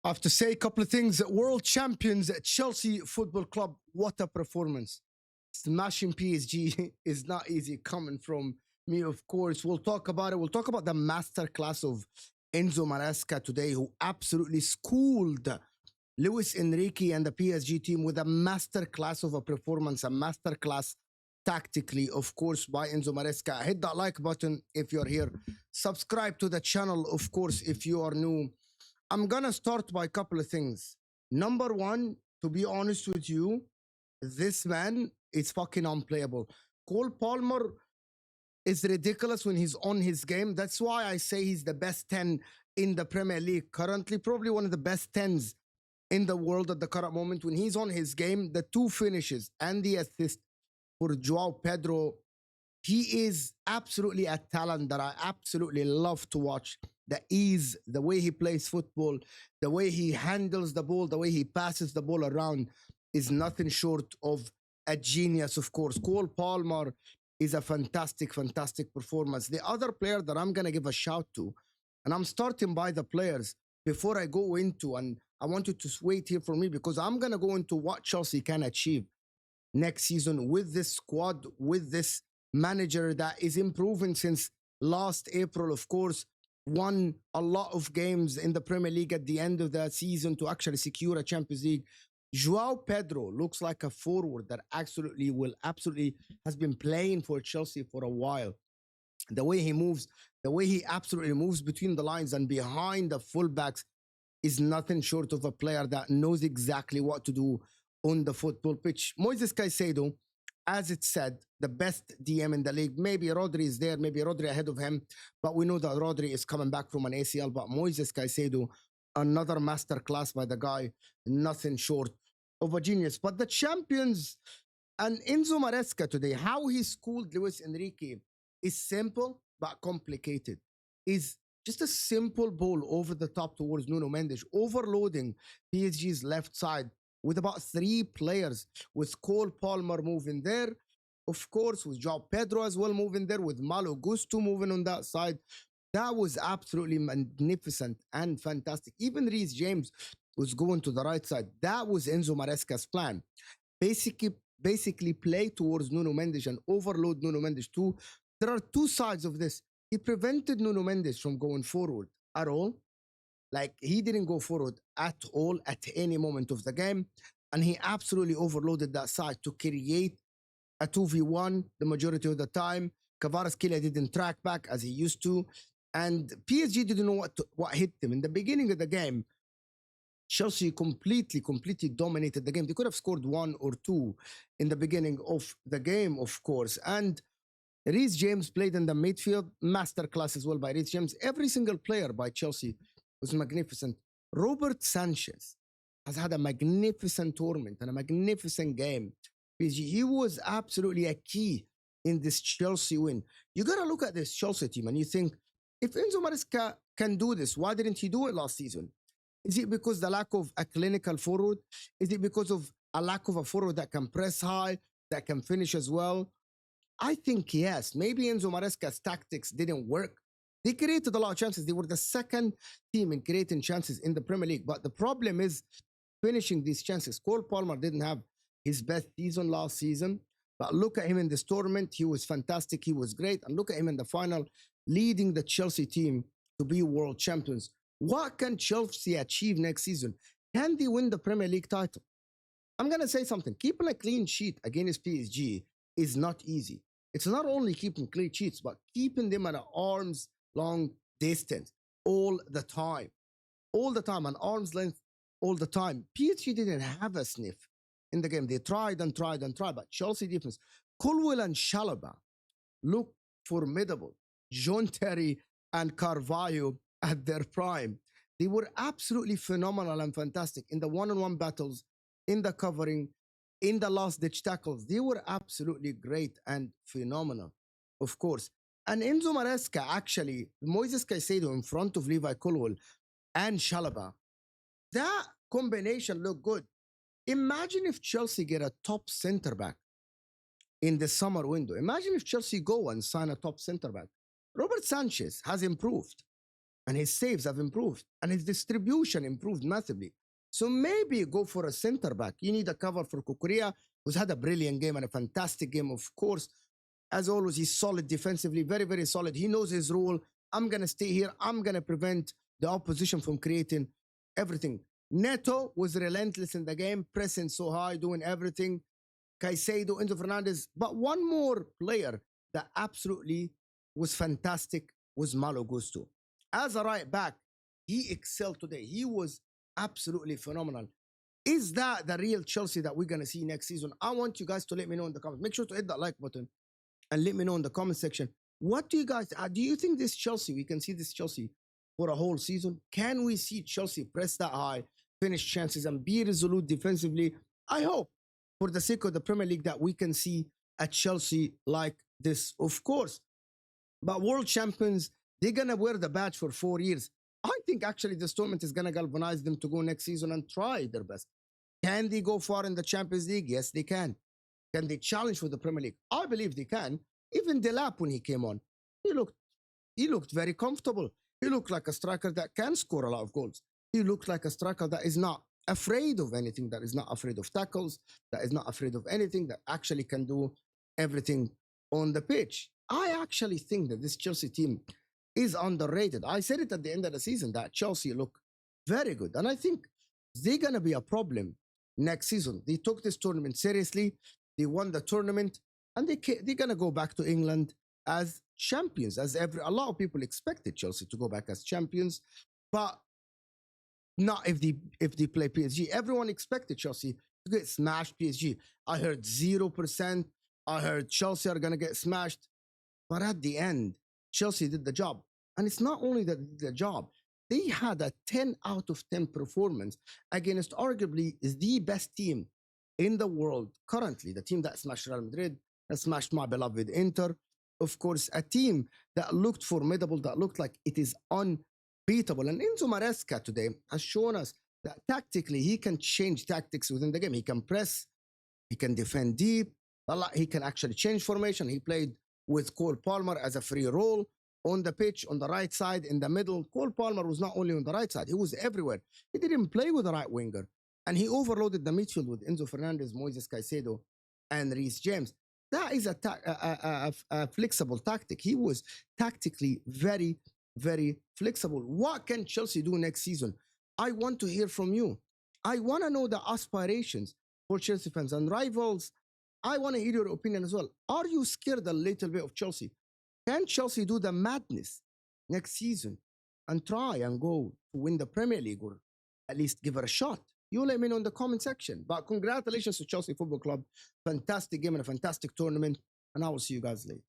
I have to say a couple of things. World champions, Chelsea Football Club. What a performance. Smashing PSG is not easy coming from me, of course. We'll talk about it. We'll talk about the masterclass of Enzo Maresca today, who absolutely schooled Luis Enrique and the PSG team with a masterclass of a performance, a masterclass tactically, of course, by Enzo Maresca. Hit that like button if you're here. Subscribe to the channel, of course, if you are new. I'm gonna start by a couple of things. Number one, to be honest with you, this man is fucking unplayable. Cole Palmer is ridiculous when he's on his game. That's why I say he's the best 10 in the Premier League currently, probably one of the best 10s in the world at the current moment. When he's on his game, the two finishes and the assist for Joao Pedro, he is absolutely a talent that I absolutely love to watch. The ease, the way he plays football, the way he handles the ball, the way he passes the ball around is nothing short of a genius, of course. Cole Palmer is a fantastic, fantastic performance. The other player that I'm going to give a shout to, and I'm starting by the players before I go into, and I want you to wait here for me because I'm going to go into what Chelsea can achieve next season with this squad, with this manager that is improving since last April, of course, won a lot of games in the Premier League at the end of the season to actually secure a Champions League. Joao Pedro looks like a forward that absolutely has been playing for Chelsea for a while. The way he moves, the way he absolutely moves between the lines and behind the fullbacks is nothing short of a player that knows exactly what to do on the football pitch. Moises Caicedo, as it said, the best DM in the league. Maybe Rodri is there, maybe Rodri ahead of him, but we know that Rodri is coming back from an ACL. But Moises Caicedo, another masterclass by the guy, nothing short of a genius. But the champions and Enzo Maresca today, how he schooled Luis Enrique is simple but complicated. Is just a simple ball over the top towards Nuno Mendes, overloading PSG's left side with about three players, with Cole Palmer moving there, of course, with Joao Pedro as well moving there, with Malo Gusto moving on that side. That was absolutely magnificent and fantastic. Even Reece James was going to the right side. That was Enzo Maresca's plan. Basically play towards Nuno Mendes and overload Nuno Mendes too. There are two sides of this. He prevented Nuno Mendes from going forward at all. Like, he didn't go forward at all at any moment of the game. And he absolutely overloaded that side to create a 2v1 the majority of the time. Kvaratskhelia didn't track back as he used to. And PSG didn't know what hit them. In the beginning of the game, Chelsea completely dominated the game. They could have scored one or two in the beginning of the game, of course. And Reece James played in the midfield. Masterclass as well by Reece James. Every single player by Chelsea was magnificent. Robert Sánchez has had a magnificent tournament and a magnificent game. He was absolutely a key in this Chelsea win. You got to look at this Chelsea team and you think, if Enzo Maresca can do this, why didn't he do it last season? Is it because the lack of a clinical forward? Is it because of a lack of a forward that can press high, that can finish as well? I think yes. Maybe Enzo Maresca's tactics didn't work. They created a lot of chances. They were the second team in creating chances in the Premier League. But the problem is finishing these chances. Cole Palmer didn't have his best season last season. But look at him in this tournament. He was fantastic. He was great. And look at him in the final, leading the Chelsea team to be world champions. What can Chelsea achieve next season? Can they win the Premier League title? I'm going to say something. Keeping a clean sheet against PSG is not easy. It's not only keeping clean sheets, but keeping them at an arm's long distance all the time. All the time, an arm's length all the time. PSG didn't have a sniff in the game. They tried and tried and tried, but Chelsea defense, Colwill and Chalobah look formidable. John Terry and Carvalho at their prime. They were absolutely phenomenal and fantastic in the one-on-one battles, in the covering, in the last-ditch tackles. They were absolutely great and phenomenal, of course. And Enzo Maresca, actually, Moises Caicedo in front of Levi Colwill and Chalobah, that combination looked good. Imagine if Chelsea get a top centre-back in the summer window. Imagine if Chelsea go and sign a top centre-back. Robert Sánchez has improved. and his saves have improved, and his distribution improved massively. So maybe go for a center back. You need a cover for Kukurea, who's had a brilliant game and a fantastic game, of course. As always, he's solid defensively, very, very solid. He knows his role. I'm going to stay here. I'm going to prevent the opposition from creating everything. Neto was relentless in the game, pressing so high, doing everything. Caicedo, Enzo Fernandez. But one more player that absolutely was fantastic was Malo Gusto. As a right back, he excelled today. He was absolutely phenomenal. Is that the real Chelsea that we're going to see next season? I want you guys to let me know in the comments. Make sure to hit that like button and let me know in the comment section. What do you guys, do you think this Chelsea, we can see this Chelsea for a whole season? Can we see Chelsea press that high, finish chances, and be resolute defensively? I hope, for the sake of the Premier League, that we can see a Chelsea like this, of course. But world champions, they're going to wear the badge for 4 years. I think actually this tournament is going to galvanize them to go next season and try their best. Can they go far in the Champions League? Yes, they can. Can they challenge for the Premier League? I believe they can. Even Delap, when he came on, he looked very comfortable. He looked like a striker that can score a lot of goals. He looked like a striker that is not afraid of anything, that is not afraid of tackles, that is not afraid of anything, that actually can do everything on the pitch. I actually think that this Chelsea team is underrated. I said it at the end of the season that Chelsea look very good. And I think they're going to be a problem next season. They took this tournament seriously. They won the tournament. And they're going to go back to England as champions. A lot of people expected Chelsea to go back as champions. But not if they play PSG. Everyone expected Chelsea to get smashed PSG. I heard 0%. I heard Chelsea are going to get smashed. But at the end, Chelsea did the job. And it's not only that the job. They had a 10 out of 10 performance against arguably the best team in the world currently. The team that smashed Real Madrid, that smashed my beloved Inter. Of course, a team that looked formidable, that looked like it is unbeatable. And Enzo Maresca today has shown us that tactically he can change tactics within the game. He can press, he can defend deep, he can actually change formation. He played with Cole Palmer as a free role on the pitch, on the right side, in the middle. Cole Palmer was not only on the right side, he was everywhere. He didn't play with a right winger. And he overloaded the midfield with Enzo Fernandez, Moises Caicedo, and Reece James. That is a flexible tactic. He was tactically very, very flexible. What can Chelsea do next season? I want to hear from you. I want to know the aspirations for Chelsea fans and rivals. I want to hear your opinion as well. Are you scared a little bit of Chelsea? Can Chelsea do the madness next season and try and go to win the Premier League, or at least give it a shot? You let me know in the comment section. But congratulations to Chelsea Football Club. Fantastic game and a fantastic tournament. And I will see you guys later.